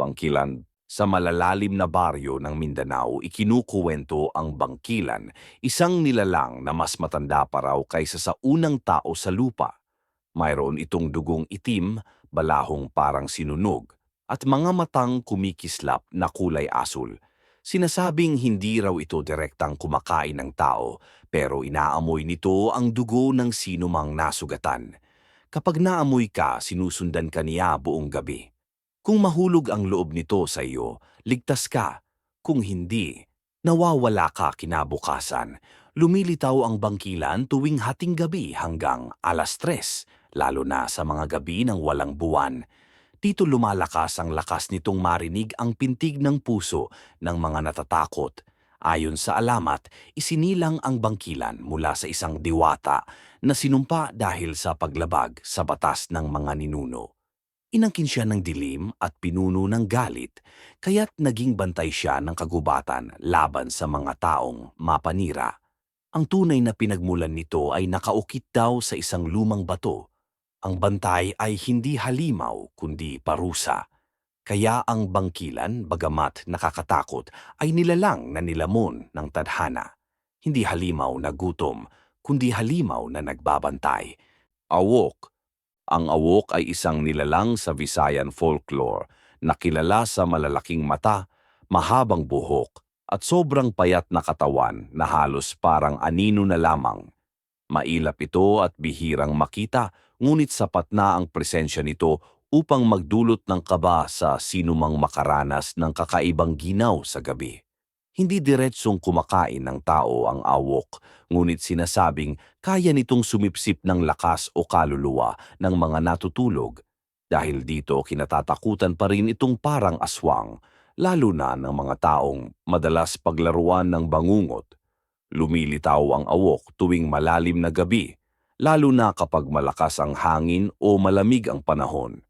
Bangkilan. Sa malalalim na baryo ng Mindanao, ikinukuwento ang bangkilan, isang nilalang na mas matanda pa raw kaysa sa unang tao sa lupa. Mayroon itong dugong itim, balahong parang sinunog, at mga matang kumikislap na kulay asul. Sinasabing hindi raw ito direktang kumakain ng tao, pero inaamoy nito ang dugo ng sinumang nasugatan. Kapag naamoy ka, sinusundan ka niya buong gabi. Kung mahulog ang loob nito sa iyo, ligtas ka. Kung hindi, nawawala ka kinabukasan. Lumilitaw ang bangkilan tuwing hating gabi hanggang 3:00, lalo na sa mga gabi ng walang buwan. Dito lumalakas ang lakas nitong marinig ang pintig ng puso ng mga natatakot. Ayon sa alamat, isinilang ang bangkilan mula sa isang diwata na sinumpa dahil sa paglabag sa batas ng mga ninuno. Inangkin siya ng dilim at pinuno ng galit, kaya't naging bantay siya ng kagubatan laban sa mga taong mapanira. Ang tunay na pinagmulan nito ay nakaukit daw sa isang lumang bato. Ang bantay ay hindi halimaw kundi parusa. Kaya ang bangkilan, bagamat nakakatakot, ay nilalang na nilamon ng tadhana. Hindi halimaw na gutom, kundi halimaw na nagbabantay. Awok. Ang awok ay isang nilalang sa Visayan folklore na kilala sa malalaking mata, mahabang buhok, at sobrang payat na katawan na halos parang anino na lamang. Mailap ito at bihirang makita, ngunit sapat na ang presensya nito upang magdulot ng kaba sa sinumang makaranas ng kakaibang ginaw sa gabi. Hindi diretsong kumakain ng tao ang awok, ngunit sinasabing kaya nitong sumipsip ng lakas o kaluluwa ng mga natutulog. Dahil dito kinatatakutan pa rin itong parang aswang, lalo na ng mga taong madalas paglaruan ng bangungot. Lumilitaw ang awok tuwing malalim na gabi, lalo na kapag malakas ang hangin o malamig ang panahon.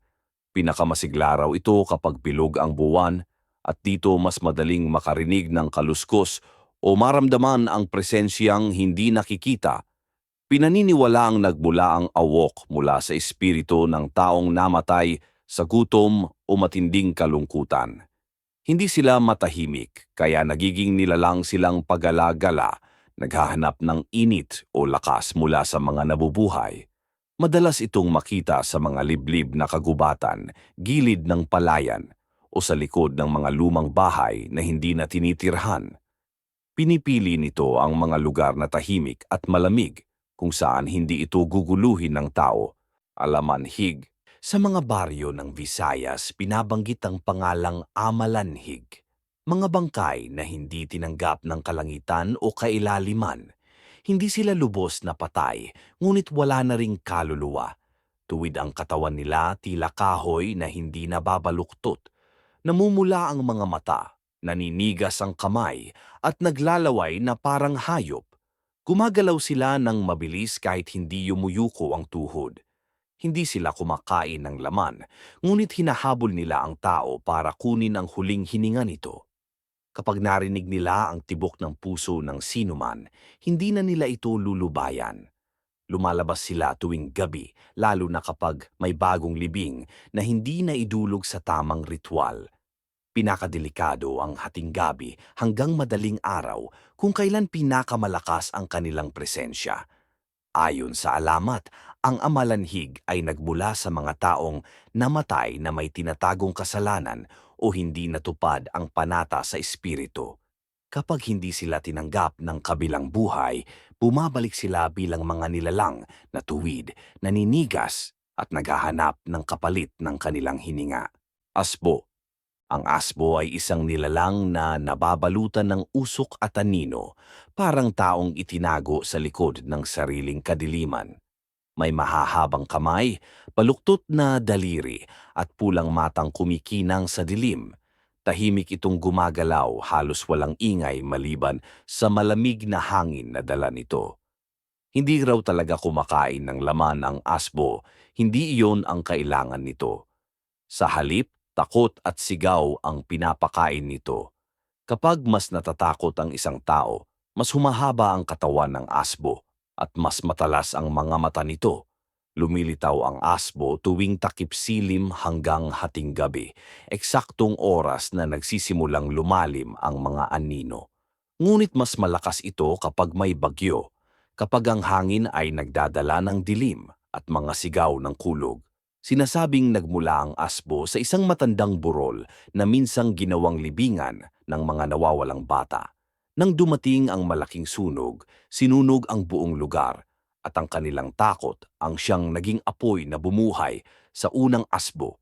Pinakamasigla raw ito kapag bilog ang buwan at dito mas madaling makarinig ng kaluskos o maramdaman ang presensyang hindi nakikita. Pinaniniwalaang nagmula ang awok mula sa espiritu ng taong namatay sa gutom o matinding kalungkutan. Hindi sila matahimik, kaya nagiging nilalang silang pagala-gala, naghahanap ng init o lakas mula sa mga nabubuhay. Madalas itong makita sa mga liblib na kagubatan, gilid ng palayan, o sa likod ng mga lumang bahay na hindi na tinitirhan. Pinipili nito ang mga lugar na tahimik at malamig kung saan hindi ito guguluhin ng tao. Alamanhig. Sa mga baryo ng Visayas, binabanggit ang pangalang Amalanhig. Mga bangkay na hindi tinanggap ng kalangitan o kailaliman. Hindi sila lubos na patay, ngunit wala na ring kaluluwa. Tuwid ang katawan nila tila kahoy na hindi nababaluktot. Namumula ang mga mata, naninigas ang kamay, at naglalaway na parang hayop. Gumagalaw sila ng mabilis kahit hindi yumuyuko ang tuhod. Hindi sila kumakain ng laman, ngunit hinahabol nila ang tao para kunin ang huling hininga nito. Kapag narinig nila ang tibok ng puso ng sinuman, hindi na nila ito lulubayan. Lumalabas sila tuwing gabi, lalo na kapag may bagong libing na hindi na idulog sa tamang ritual. Pinakadelikado ang hating gabi hanggang madaling araw kung kailan pinakamalakas ang kanilang presensya. Ayon sa alamat, ang amalanhig ay nagmula sa mga taong namatay na may tinatagong kasalanan o hindi natupad ang panata sa espiritu. Kapag hindi sila tinanggap ng kabilang buhay, bumabalik sila bilang mga nilalang na tuwid, naninigas at naghahanap ng kapalit ng kanilang hininga. Asbo. Ang asbo ay isang nilalang na nababalutan ng usok at anino, parang taong itinago sa likod ng sariling kadiliman. May mahahabang kamay, baluktot na daliri at pulang matang kumikinang sa dilim. Tahimik itong gumagalaw, halos walang ingay maliban sa malamig na hangin na dala nito. Hindi raw talaga kumakain ng laman ang asbo, hindi iyon ang kailangan nito. Sa halip, takot at sigaw ang pinapakain nito. Kapag mas natatakot ang isang tao, mas humahaba ang katawan ng asbo at mas matalas ang mga mata nito. Lumilitaw ang asbo tuwing takip silim hanggang hating gabi, eksaktong oras na nagsisimulang lumalim ang mga anino. Ngunit mas malakas ito kapag may bagyo, kapag ang hangin ay nagdadala ng dilim at mga sigaw ng kulog. Sinasabing nagmula ang asbo sa isang matandang burol na minsang ginawang libingan ng mga nawawalang bata. Nang dumating ang malaking sunog, sinunog ang buong lugar at ang kanilang takot ang siyang naging apoy na bumuhay sa unang asbo.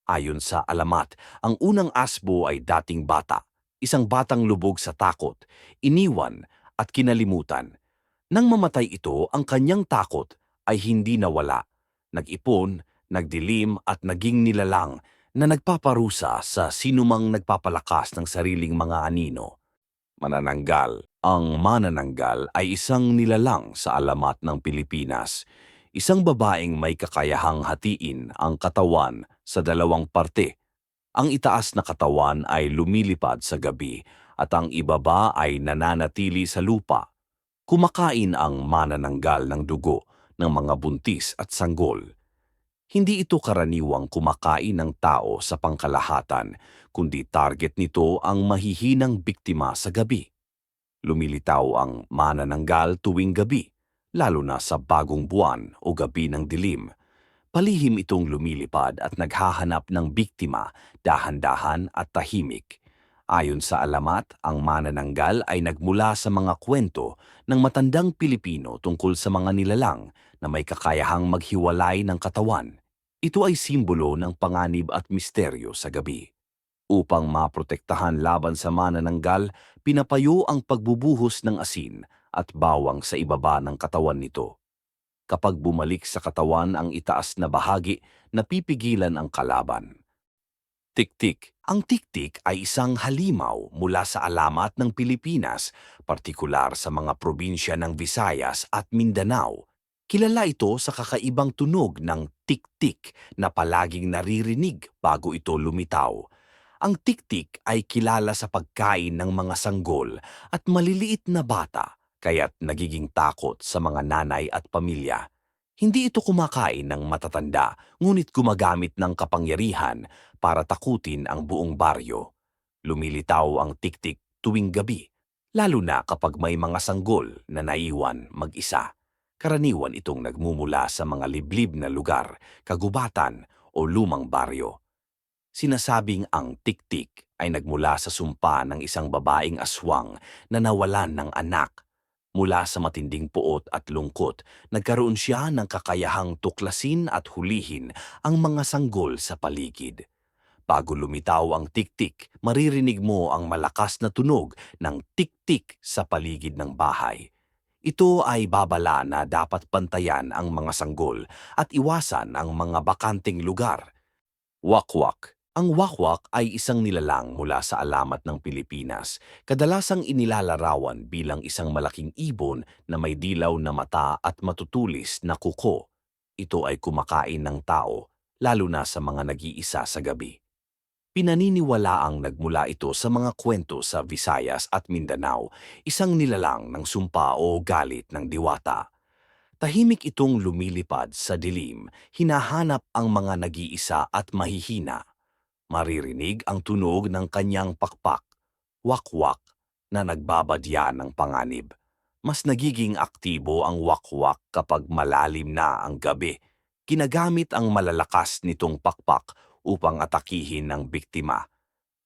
Ayon sa alamat, ang unang asbo ay dating bata, isang batang lubog sa takot, iniwan at kinalimutan. Nang mamatay ito, ang kanyang takot ay hindi nawala. Nag-ipon, nagdilim at naging nilalang na nagpaparusa sa sinumang nagpapalakas ng sariling mga anino. Manananggal. Ang manananggal ay isang nilalang sa alamat ng Pilipinas. Isang babaeng may kakayahang hatiin ang katawan sa dalawang parte. Ang itaas na katawan ay lumilipad sa gabi at ang ibaba ay nananatili sa lupa. Kumakain ang manananggal ng dugo ng mga buntis at sanggol. Hindi ito karaniwang kumakain ng tao sa pangkalahatan, kundi target nito ang mahihinang biktima sa gabi. Lumilitaw ang manananggal tuwing gabi, lalo na sa bagong buwan o gabi ng dilim. Palihim itong lumilipad at naghahanap ng biktima, dahan-dahan at tahimik. Ayon sa alamat, ang manananggal ay nagmula sa mga kwento ng matandang Pilipino tungkol sa mga nilalang na may kakayahang maghiwalay ng katawan. Ito ay simbolo ng panganib at misteryo sa gabi. Upang maprotektahan laban sa manananggal, pinapayo ang pagbubuhos ng asin at bawang sa ibaba ng katawan nito. Kapag bumalik sa katawan ang itaas na bahagi, napipigilan ang kalaban. Tiktik. Ang tiktik ay isang halimaw mula sa alamat ng Pilipinas, partikular sa mga probinsya ng Visayas at Mindanao. Kilala ito sa kakaibang tunog ng tiktik na palaging naririnig bago ito lumitaw. Ang tiktik ay kilala sa pagkain ng mga sanggol at maliliit na bata, kaya't nagiging takot sa mga nanay at pamilya. Hindi ito kumakain ng matatanda, ngunit gumagamit ng kapangyarihan para takutin ang buong baryo. Lumilitaw ang tiktik tuwing gabi, lalo na kapag may mga sanggol na naiwan mag-isa. Karaniwan itong nagmumula sa mga liblib na lugar, kagubatan o lumang baryo. Sinasabing ang tiktik ay nagmula sa sumpa ng isang babaeng aswang na nawalan ng anak. Mula sa matinding puot at lungkot, nagkaroon siya ng kakayahang tuklasin at hulihin ang mga sanggol sa paligid. Bago lumitaw ang tiktik, maririnig mo ang malakas na tunog ng tiktik sa paligid ng bahay. Ito ay babala na dapat bantayan ang mga sanggol at iwasan ang mga bakanting lugar. Wakwak. Ang wakwak ay isang nilalang mula sa alamat ng Pilipinas. Kadalasang inilalarawan bilang isang malaking ibon na may dilaw na mata at matutulis na kuko. Ito ay kumakain ng tao, lalo na sa mga nag-iisa sa gabi. Pinaniniwalaang nagmula ito sa mga kwento sa Visayas at Mindanao, isang nilalang ng sumpa o galit ng diwata. Tahimik itong lumilipad sa dilim, hinahanap ang mga nag-iisa at mahihina. Maririnig ang tunog ng kanyang pakpak, wakwak, na nagbabadya ng panganib. Mas nagiging aktibo ang wakwak kapag malalim na ang gabi. Ginagamit ang malalakas nitong pakpak upang atakihin ng biktima.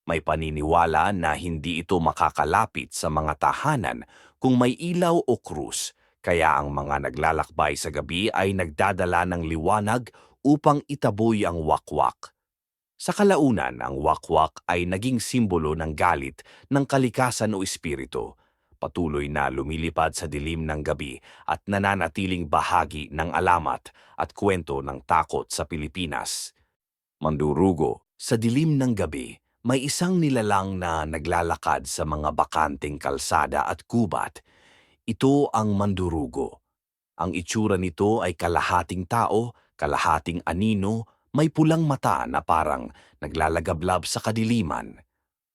May paniniwala na hindi ito makakalapit sa mga tahanan kung may ilaw o krus, kaya ang mga naglalakbay sa gabi ay nagdadala ng liwanag upang itaboy ang wakwak. Sa kalaunan, ang wakwak ay naging simbolo ng galit ng kalikasan o espiritu, patuloy na lumilipad sa dilim ng gabi at nananatiling bahagi ng alamat at kwento ng takot sa Pilipinas. Mandurugo. Sa dilim ng gabi, may isang nilalang na naglalakad sa mga bakanting kalsada at gubat. Ito ang mandurugo. Ang itsura nito ay kalahating tao, kalahating anino, may pulang mata na parang naglalagablab sa kadiliman.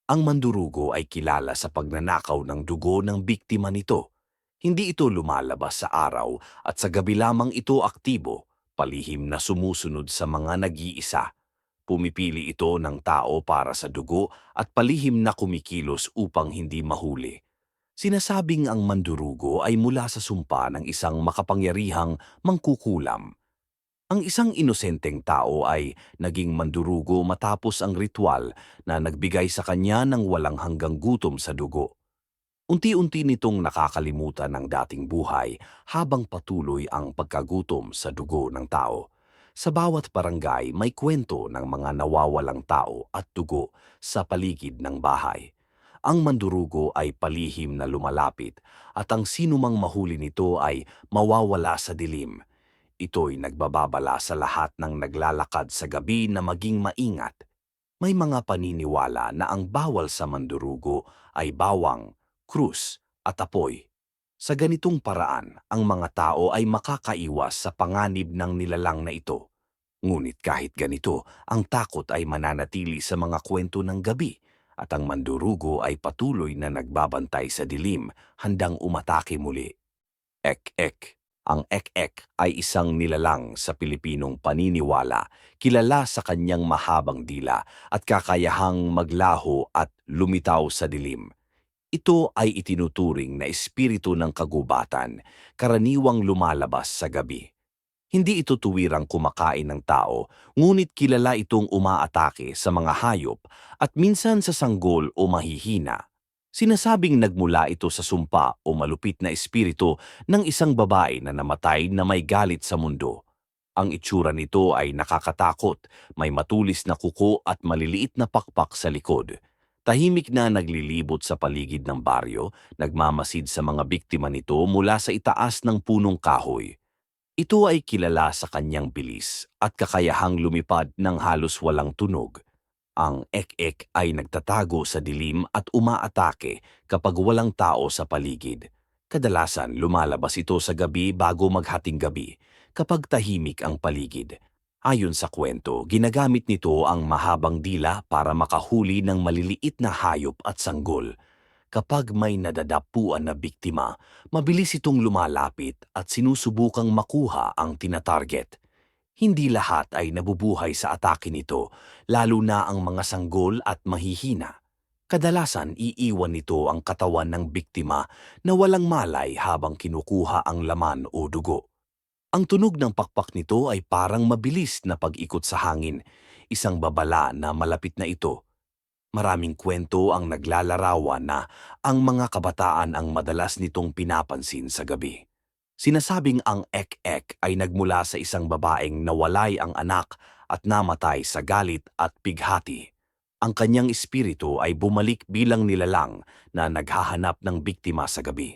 Ang mandurugo ay kilala sa pagnanakaw ng dugo ng biktima nito. Hindi ito lumalabas sa araw at sa gabi lamang ito aktibo, palihim na sumusunod sa mga nag-iisa. Pumipili ito ng tao para sa dugo at palihim na kumikilos upang hindi mahuli. Sinasabing ang mandurugo ay mula sa sumpa ng isang makapangyarihang mangkukulam. Ang isang inosenteng tao ay naging mandurugo matapos ang ritual na nagbigay sa kanya ng walang hanggang gutom sa dugo. Unti-unti nitong nakakalimutan ang dating buhay habang patuloy ang pagkagutom sa dugo ng tao. Sa bawat barangay may kwento ng mga nawawalang tao at dugo sa paligid ng bahay. Ang mandurugo ay palihim na lumalapit at ang sinumang mahuli nito ay mawawala sa dilim. Ito'y nagbababala sa lahat ng naglalakad sa gabi na maging maingat. May mga paniniwala na ang bawal sa mandurugo ay bawang, krus, at apoy. Sa ganitong paraan, ang mga tao ay makakaiwas sa panganib ng nilalang na ito. Ngunit kahit ganito, ang takot ay mananatili sa mga kwento ng gabi at ang mandurugo ay patuloy na nagbabantay sa dilim, handang umatake muli. Ek-ek. Ang ek-ek ay isang nilalang sa Pilipinong paniniwala, kilala sa kanyang mahabang dila at kakayahang maglaho at lumitaw sa dilim. Ito ay itinuturing na espiritu ng kagubatan, karaniwang lumalabas sa gabi. Hindi ito tuwirang kumakain ng tao, ngunit kilala itong umaatake sa mga hayop at minsan sa sanggol o mahihina. Sinasabing nagmula ito sa sumpa o malupit na espiritu ng isang babae na namatay na may galit sa mundo. Ang itsura nito ay nakakatakot, may matulis na kuko at maliliit na pakpak sa likod. Tahimik na naglilibot sa paligid ng baryo, nagmamasid sa mga biktima nito mula sa itaas ng punong kahoy. Ito ay kilala sa kanyang bilis at kakayahang lumipad ng halos walang tunog. Ang ek-ek ay nagtatago sa dilim at umaatake kapag walang tao sa paligid. Kadalasan lumalabas ito sa gabi bago maghating gabi, kapag tahimik ang paligid. Ayon sa kwento, ginagamit nito ang mahabang dila para makahuli ng maliliit na hayop at sanggol. Kapag may nadadapuan na biktima, mabilis itong lumalapit at sinusubukang makuha ang tinatarget. Hindi lahat ay nabubuhay sa atake nito, lalo na ang mga sanggol at mahihina. Kadalasan iiwan nito ang katawan ng biktima na walang malay habang kinukuha ang laman o dugo. Ang tunog ng pakpak nito ay parang mabilis na pag-ikot sa hangin, isang babala na malapit na ito. Maraming kwento ang naglalarawan na ang mga kabataan ang madalas nitong pinapansin sa gabi. Sinasabing ang ek-ek ay nagmula sa isang babaeng nawalay ang anak at namatay sa galit at pighati. Ang kanyang espiritu ay bumalik bilang nilalang na naghahanap ng biktima sa gabi.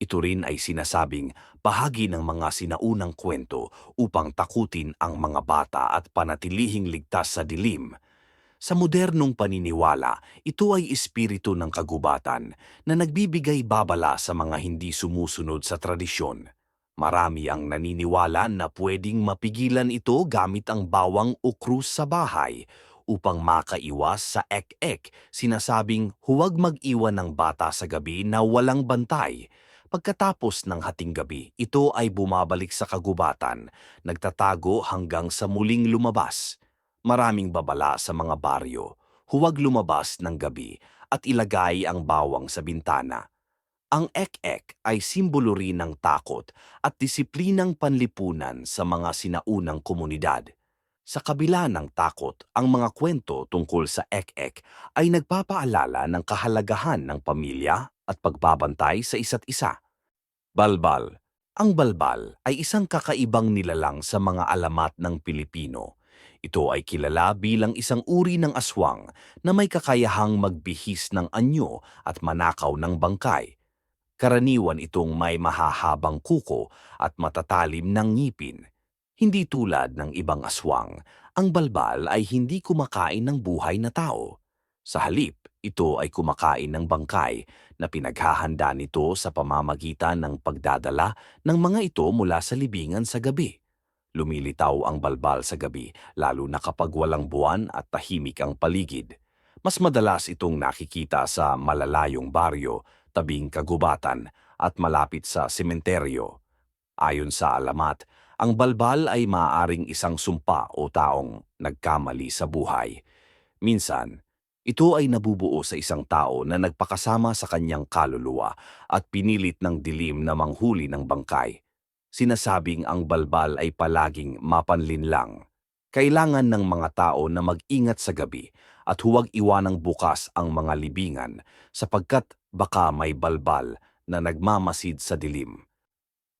Ito rin ay sinasabing bahagi ng mga sinaunang kwento upang takutin ang mga bata at panatilihing ligtas sa dilim. Sa modernong paniniwala, ito ay espiritu ng kagubatan na nagbibigay babala sa mga hindi sumusunod sa tradisyon. Marami ang naniniwala na pwedeng mapigilan ito gamit ang bawang o krus sa bahay. Upang makaiwas sa ek-ek, sinasabing huwag mag-iwan ng bata sa gabi na walang bantay. Pagkatapos ng hating gabi, ito ay bumabalik sa kagubatan, nagtatago hanggang sa muling lumabas. Maraming babala sa mga baryo, huwag lumabas ng gabi at ilagay ang bawang sa bintana. Ang ek-ek ay simbolo rin ng takot at disiplinang panlipunan sa mga sinaunang komunidad. Sa kabila ng takot, ang mga kwento tungkol sa ek-ek ay nagpapaalala ng kahalagahan ng pamilya at pagbabantay sa isa't isa. Balbal. Ang balbal ay isang kakaibang nilalang sa mga alamat ng Pilipino. Ito ay kilala bilang isang uri ng aswang na may kakayahang magbihis ng anyo at manakaw ng bangkay. Karaniwan itong may mahahabang kuko at matatalim ng ngipin. Hindi tulad ng ibang aswang, ang balbal ay hindi kumakain ng buhay na tao. Sa halip, ito ay kumakain ng bangkay na pinaghahanda nito sa pamamagitan ng pagdadala ng mga ito mula sa libingan sa gabi. Lumilitaw ang balbal sa gabi, lalo na kapag walang buwan at tahimik ang paligid. Mas madalas itong nakikita sa malalayong baryo, tabing kagubatan at malapit sa sementeryo. Ayon sa alamat, Ang balbal ay maaaring isang sumpa o taong nagkamali sa buhay. Minsan, ito ay nabubuo sa isang tao na nagpakasama sa kanyang kaluluwa at pinilit ng dilim na manghuli ng bangkay. Sinasabing ang balbal ay palaging mapanlinlang. Kailangan ng mga tao na mag-ingat sa gabi at huwag iwanang bukas ang mga libingan sapagkat baka may balbal na nagmamasid sa dilim.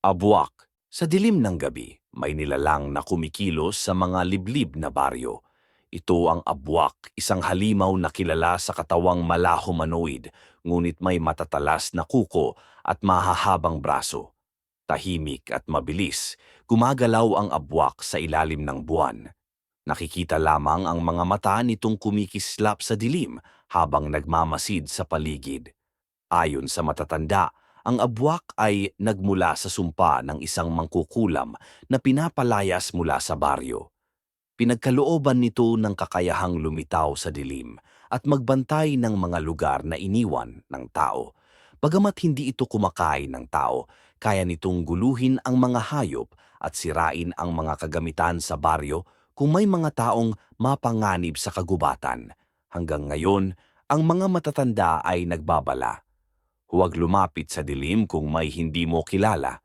Abwak, sa dilim ng gabi, may nilalang na kumikilos sa mga liblib na baryo. Ito ang abwak, isang halimaw na kilala sa katawang malahumanoid, ngunit may matatalas na kuko at mahahabang braso. Tahimik at mabilis, gumagalaw ang abwak sa ilalim ng buwan. Nakikita lamang ang mga mata nitong kumikislap sa dilim habang nagmamasid sa paligid. Ayon sa matatanda, ang abwak ay nagmula sa sumpa ng isang mangkukulam na pinapalayas mula sa baryo. Pinagkalooban nito ng kakayahang lumitaw sa dilim at magbantay ng mga lugar na iniwan ng tao. Bagamat hindi ito kumakain ng tao, kaya nitong guluhin ang mga hayop at sirain ang mga kagamitan sa baryo kung may mga taong mapanganib sa kagubatan. Hanggang ngayon, ang mga matatanda ay nagbabala. Huwag lumapit sa dilim kung may hindi mo kilala.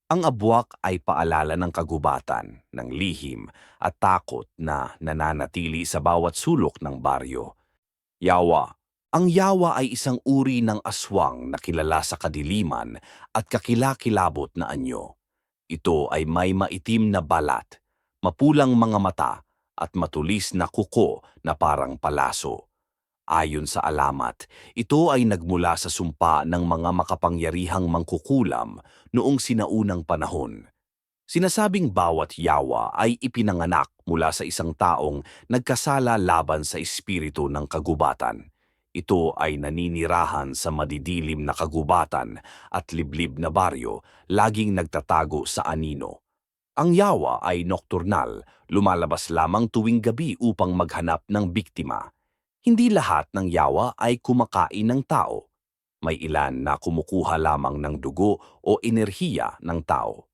Ang abwak ay paalala ng kagubatan, ng lihim at takot na nananatili sa bawat sulok ng baryo. Yawa. Ang yawa ay isang uri ng aswang na kilala sa kadiliman at kakilakilabot na anyo. Ito ay may maitim na balat, mapulang mga mata at matulis na kuko na parang palaso. Ayon sa alamat, ito ay nagmula sa sumpa ng mga makapangyarihang mangkukulam noong sinaunang panahon. Sinasabing bawat yawa ay ipinanganak mula sa isang taong nagkasala laban sa espiritu ng kagubatan. Ito ay naninirahan sa madidilim na kagubatan at liblib na baryo, laging nagtatago sa anino. Ang yawa ay nokturnal, lumalabas lamang tuwing gabi upang maghanap ng biktima. Hindi lahat ng yawa ay kumakain ng tao. May ilan na kumukuha lamang ng dugo o enerhiya ng tao.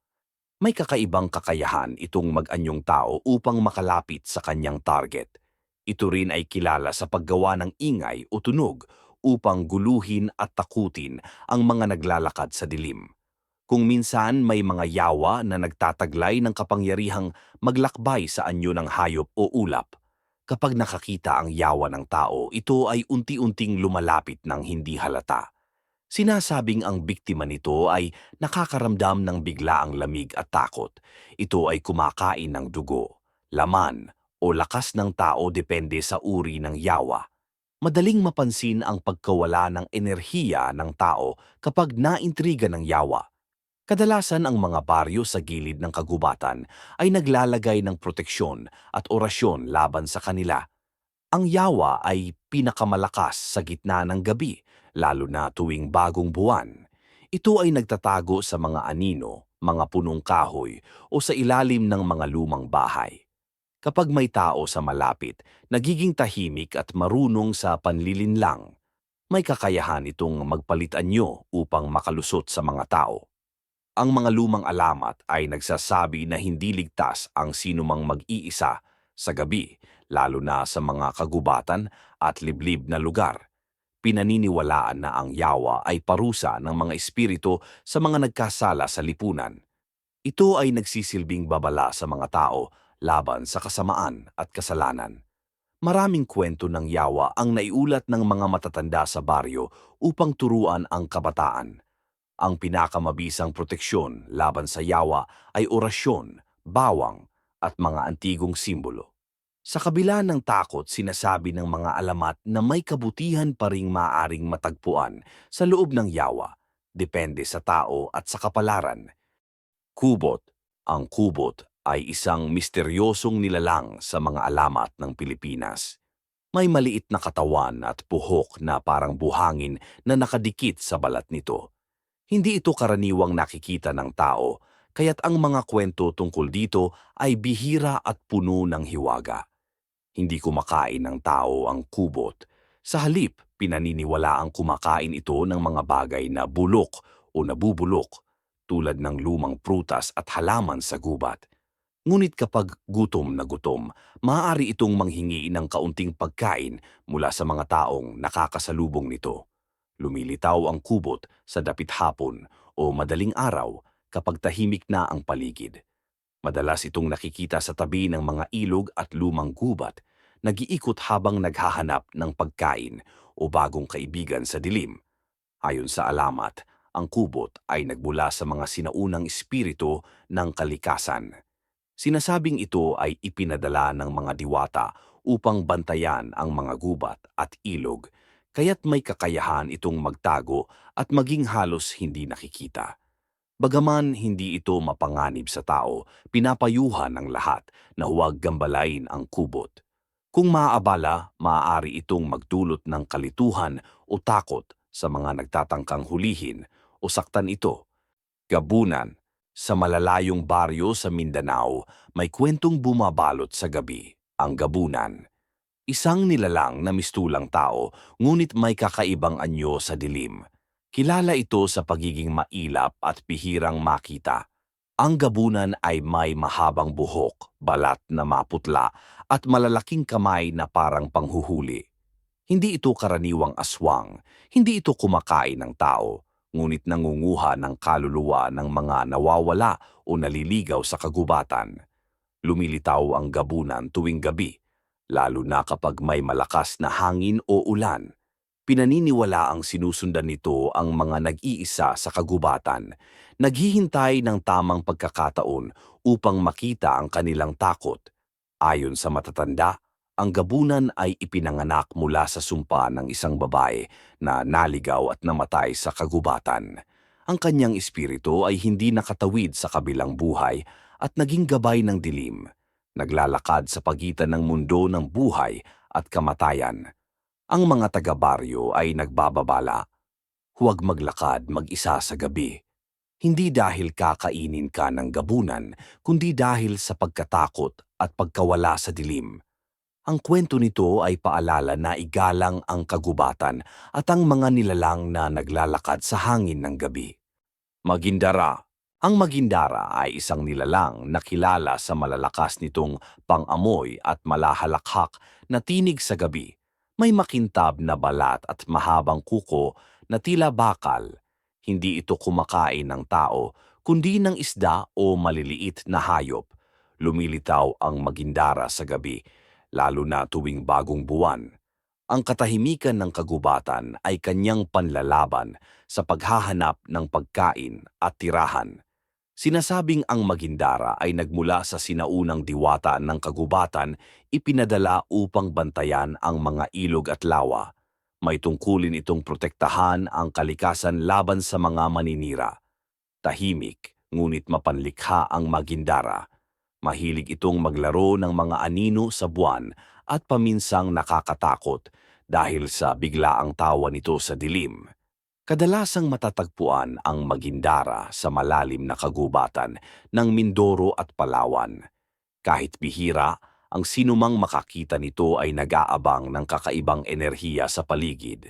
May kakaibang kakayahan itong mag-anyong tao upang makalapit sa kanyang target. Ito rin ay kilala sa paggawa ng ingay o tunog upang guluhin at takutin ang mga naglalakad sa dilim. Kung minsan may mga yawa na nagtataglay ng kapangyarihang maglakbay sa anyo ng hayop o ulap. Kapag nakakita ang yawa ng tao, ito ay unti-unting lumalapit ng hindi halata. Sinasabing ang biktima nito ay nakakaramdam ng biglaang lamig at takot. Ito ay kumakain ng dugo, laman o lakas ng tao depende sa uri ng yawa. Madaling mapansin ang pagkawala ng enerhiya ng tao kapag naintriga ng yawa. Kadalasan ang mga baryo sa gilid ng kagubatan ay naglalagay ng proteksyon at orasyon laban sa kanila. Ang yawa ay pinakamalakas sa gitna ng gabi, lalo na tuwing bagong buwan. Ito ay nagtatago sa mga anino, mga punong kahoy o sa ilalim ng mga lumang bahay. Kapag may tao sa malapit, nagiging tahimik at marunong sa panlilinlang. May kakayahan itong magpalit anyo upang makalusot sa mga tao. Ang mga lumang alamat ay nagsasabi na hindi ligtas ang sinumang mag-iisa sa gabi, lalo na sa mga kagubatan at liblib na lugar. Pinaniniwalaan na ang yawa ay parusa ng mga espiritu sa mga nagkasala sa lipunan. Ito ay nagsisilbing babala sa mga tao laban sa kasamaan at kasalanan. Maraming kwento ng yawa ang naiulat ng mga matatanda sa baryo upang turuan ang kabataan. Ang pinakamabisang proteksyon laban sa yawa ay orasyon, bawang, at mga antigong simbolo. Sa kabila ng takot, sinasabi ng mga alamat na may kabutihan pa ring maaaring matagpuan sa loob ng yawa, depende sa tao at sa kapalaran. Kubot. Ang kubot ay isang misteryosong nilalang sa mga alamat ng Pilipinas. May maliit na katawan at buhok na parang buhangin na nakadikit sa balat nito. Hindi ito karaniwang nakikita ng tao, kaya't ang mga kwento tungkol dito ay bihira at puno ng hiwaga. Hindi kumakain ng tao ang kubot. Sa halip, pinaniniwala ang kumakain ito ng mga bagay na bulok o nabubulok, tulad ng lumang prutas at halaman sa gubat. Ngunit kapag gutom na gutom, maaari itong manghingi ng kaunting pagkain mula sa mga taong nakakasalubong nito. Lumilitaw ang kubot sa dapit hapon o madaling araw kapag tahimik na ang paligid. Madalas itong nakikita sa tabi ng mga ilog at lumang gubat, nag-iikot habang naghahanap ng pagkain o bagong kaibigan sa dilim. Ayon sa alamat, ang kubot ay nagmula sa mga sinaunang espiritu ng kalikasan. Sinasabing ito ay ipinadala ng mga diwata upang bantayan ang mga gubat at ilog, kaya't may kakayahan itong magtago at maging halos hindi nakikita. Bagaman hindi ito mapanganib sa tao, pinapayuhan ng lahat na huwag gambalain ang kubot. Kung maaabala, maaari itong magdulot ng kalituhan o takot sa mga nagtatangkang hulihin o saktan ito. Gabunan. Sa malalayong baryo sa Mindanao, may kwentong bumabalot sa gabi, ang gabunan. Isang nilalang na mistulang tao, ngunit may kakaibang anyo sa dilim. Kilala ito sa pagiging mailap at bihirang makita. Ang gabunan ay may mahabang buhok, balat na maputla, at malalaking kamay na parang panghuhuli. Hindi ito karaniwang aswang, hindi ito kumakain ng tao, ngunit nangunguha ng kaluluwa ng mga nawawala o naliligaw sa kagubatan. Lumilitaw ang gabunan tuwing gabi, lalo na kapag may malakas na hangin o ulan. Pinaniniwala ang sinusundan nito ang mga nag-iisa sa kagubatan, naghihintay ng tamang pagkakataon upang makita ang kanilang takot. Ayon sa matatanda, ang gabunan ay ipinanganak mula sa sumpa ng isang babae na naligaw at namatay sa kagubatan. Ang kanyang espiritu ay hindi nakatawid sa kabilang buhay at naging gabay ng dilim, naglalakad sa pagitan ng mundo ng buhay at kamatayan. Ang mga taga-baryo ay nagbababala, huwag maglakad mag-isa sa gabi. Hindi dahil kakainin ka ng gabunan, kundi dahil sa pagkatakot at pagkawala sa dilim. Ang kwento nito ay paalala na igalang ang kagubatan at ang mga nilalang na naglalakad sa hangin ng gabi. Magindara. Ang magindara ay isang nilalang na kilala sa malalakas nitong pang-amoy at malahalakhak na tinig sa gabi. May makintab na balat at mahabang kuko na tila bakal. Hindi ito kumakain ng tao, kundi ng isda o maliliit na hayop. Lumilitaw ang magindara sa gabi, lalo na tuwing bagong buwan. Ang katahimikan ng kagubatan ay kanyang panlalaban sa paghahanap ng pagkain at tirahan. Sinasabing ang magindara ay nagmula sa sinaunang diwata ng kagubatan, ipinadala upang bantayan ang mga ilog at lawa. May tungkulin itong protektahan ang kalikasan laban sa mga maninira. Tahimik, ngunit mapanlikha ang magindara. Mahilig itong maglaro ng mga anino sa buwan at paminsang nakakatakot dahil sa biglaang tawa nito sa dilim. Kadalasang matatagpuan ang magindara sa malalim na kagubatan ng Mindoro at Palawan. Kahit bihira, ang sinumang makakita nito ay nag-aabang ng kakaibang enerhiya sa paligid.